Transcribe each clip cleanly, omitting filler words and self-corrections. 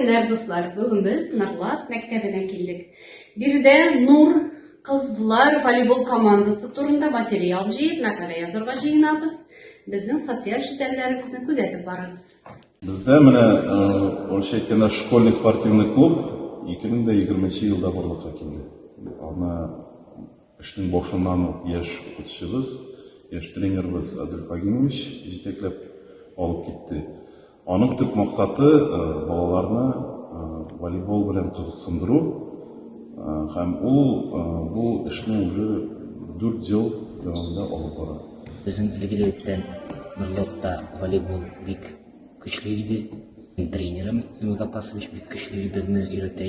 Исәннәр дуслар, бүген без Нырлат мәктәбенә килдек. Бирдә Нур кызлар волейбол командасы турында материал җыеп, мәкалә язарга җыенабыз. Безнең социаль челтәрләребезне күзәтеп барыгыз. Бездә менә орысча әйткәндә школьный спортивный клуб 2020 елда барлыкка килде. Аны эшнең башыннан ук яшь укытучыбыз, яшь тренерыбыз Адел Фагимович җитәкләп алып китте. Аның төп максаты балаларны волейбол белән кызыксындыру һәм ул бу эшне уже 4 ел дәвамында алып бара. Безнең илгелектән Нырлатта волейбол бик көчле иде. Тренерым Эмиль Гапасович бик көчле безне өйрәтә.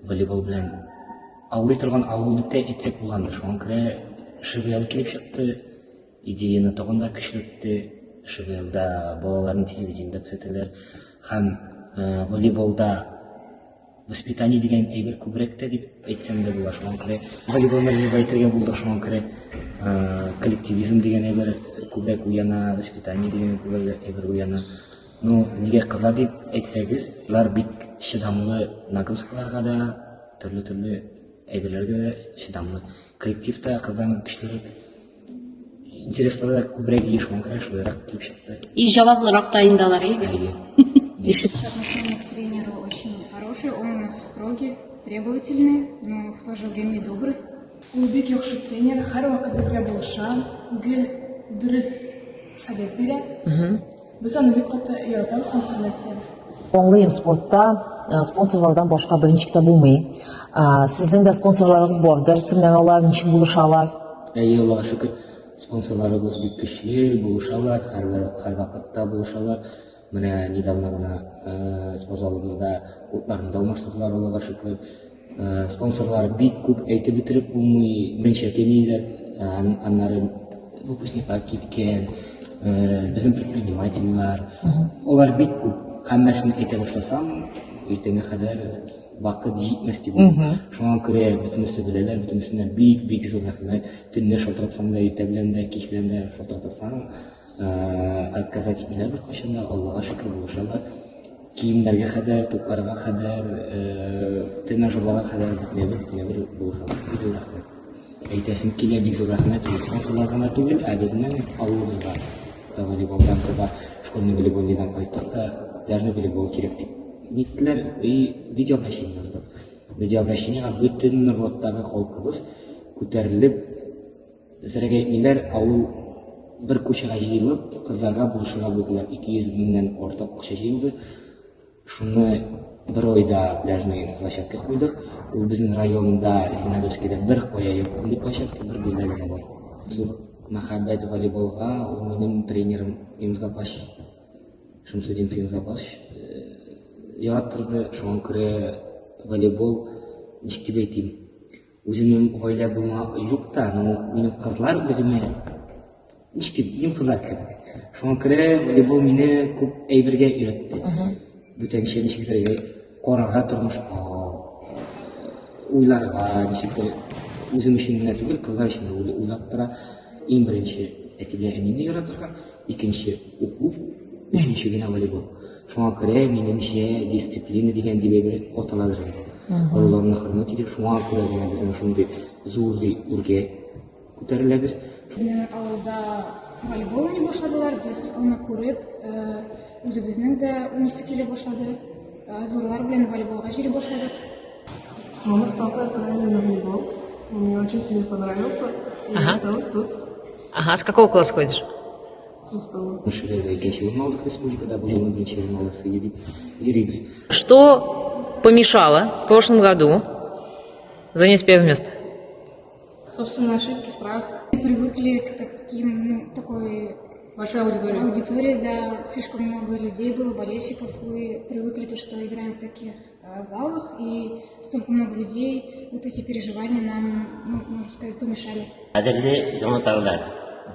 Волейбол белән авырый торган авыл дип тә әйтсәк булгандыр. Шуңа күрә ШВЛ килеп чыкты. Идеяны тагын да көчләтте. ШВЛда балаларны телевидениедә күрсәтәләр. Һәм волейболда воспитание дигән әйбер күбрәк тә дип әйтсәм дә була. Шуңа күрә волейболны җибайтырга булдык. Шуңа күрә коллективизм дигән әйбер күбрәк уяна, воспитание дигән күбрәк әйбер уяна. Ну, нигә кызлар дип әйтсәгез, кызлар бик чыдамлы нагрузкаларга да, төрле әйберләргә дә чыдамлы. Коллективта кызларның көчлерәк, интереслары күбрәк еш монкра шулайрак килеп чыкты. И җаваплырак та инде алар, әйе. Отношение к тренеру очень хорошее, он у нас строгий, требовательный, но в то же время и добрый. Ул бик яхшы тренер, һәр вакыт безгә булыша, гел дөрес совет бирә. Без аны бик каты яратабыз һәм хөрмәт итәбез. Аңлыйм, спортта спонсорлардан башка беренчелектә булмый. Сезнең дә спонсорларыгыз бардыр. Кемнәр алар, ничек булышалар? Әйе, Аллаһка шөкер, спонсорларыбыз бик көчле, булышалар, һәр вакытта булышалар. Менә недавно гына спортзалыбызда утларны алмаштырдылар, Аллаһка шөкер. Спонсорлар бик күп әйтеп бетереп булмый, беренче тениләр, аннары выпускниклар киткән, безнең предпринимательләр. Алар бик күп. Һәммәсен әйтә башласам, иртәнгә кадәр вакыт җитмәс дип. Шуңа күрә бөтенесе беләләр, бөтенесенә бик зур рәхмәт. Төнне шалтыратсам да, иртә белән дә, кич белән дә шалтыратсам, отказать итмиләр беркайчан да, Аллаһка шөкер булышалар. Киемнәргә кадәр, тупларга кадәр, тренажерларга кадәр бөтенебер булышалар. Бик зур рәхмәт. Әйтәсем килә, бик зур рәхмәт спонсорларга гына түгел, ә безнең авылыбызга да волейболдан кызлар школьный волейболдан кайттык да, пляжный волейбол кирәк дип ниттеләр и видеообращение яздык. Видеообращениега бөтен Нырлаттагы халкыбыз күтәрелеп, сәрәгә әйтмиләр, авыл бер күчәгә җыелып, кызларга булышырга булдылар. 200 меңнән артык акча җыелды. Шуны бер айда пляжный площадка куйдык. Ул безнең районда, Зеленодольскида бер кая юк, ди площадка, бер бездә генә бар. Зур мәхәббәт волейболга ул минем тренерым Эмиль Гапасович, Шамсудин Эмиль Гапасович яраттырды. Шуңа күрә волейбол, ничек дип әйтим, үземнең гаилә булма юк та, но минем кызлар үземә ничек дип, минем кызлар кебек. Шуңа күрә волейбол мине күп әйбергә өйрәтте. Бүтәнчә ничектер карарга, тормышка, уйларга, ничектер үзем өчен генә түгел, кызлар өчен дә уйлап тора. Иң беренче әтиле әнине яратырга, икенче уку, өченче генә волейбол. Шуңа күрә минемчә дисциплина дигән дип аталалар. Аларны хөрмәт итеп, шуңа күрә генә безнең шундый зур үргә күтәреләбез. Безнең авылда волейбол уйный башладылар, без аны күреп, үзебезнең дә уйныйсы килә башлады. Зурлар белән волейболга йөри башладык. Мама с папой отправили на волейбол. Мне очень сильно понравился. И я осталась тут. Ага, с какого класса ходишь? С 6-го. Мы шведы икенче урналдык республикада, бу елның беренче урналдысы йөрибез. Что помешало в прошлом году занять первое место? Собственно, ошибки, страх. Мы привыкли к такой Большая аудитория. аудитории, да, слишком много людей было, болельщиков. Мы привыкли то, что играем в таких залах, и столько много людей, вот эти переживания нам, можно сказать, помешали. Қадірлі жонатарлар,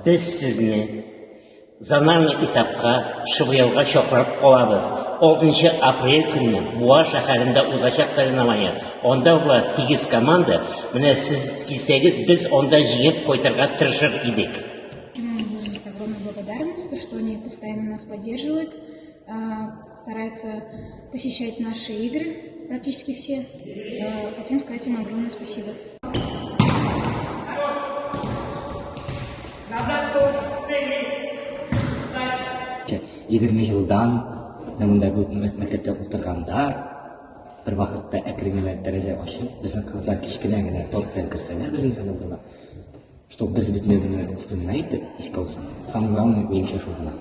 біз сізні зональный этапқа ШВЛға шақырып қалабыз. 6 апрель күні Буа шәһәрендә узачак соревнование. Онда була 8 команда. Менә сіз килсәгез, біз онда җыеп кайтырга тырышыр идек. Выразить огромную благодарность, то, что они постоянно нас поддерживают. стараются посещать наши игры, практически все. Хотим сказать им огромное спасибо. Егерме жылдан мындай бул мектепте отурганда бир вакытта экреңеле терезе ачып биздин кыздар кичкене гана торт менен кирселер биздин филиалга, чтобы без бит не вспоминает, искал сам. Самое главное, меньше шутана.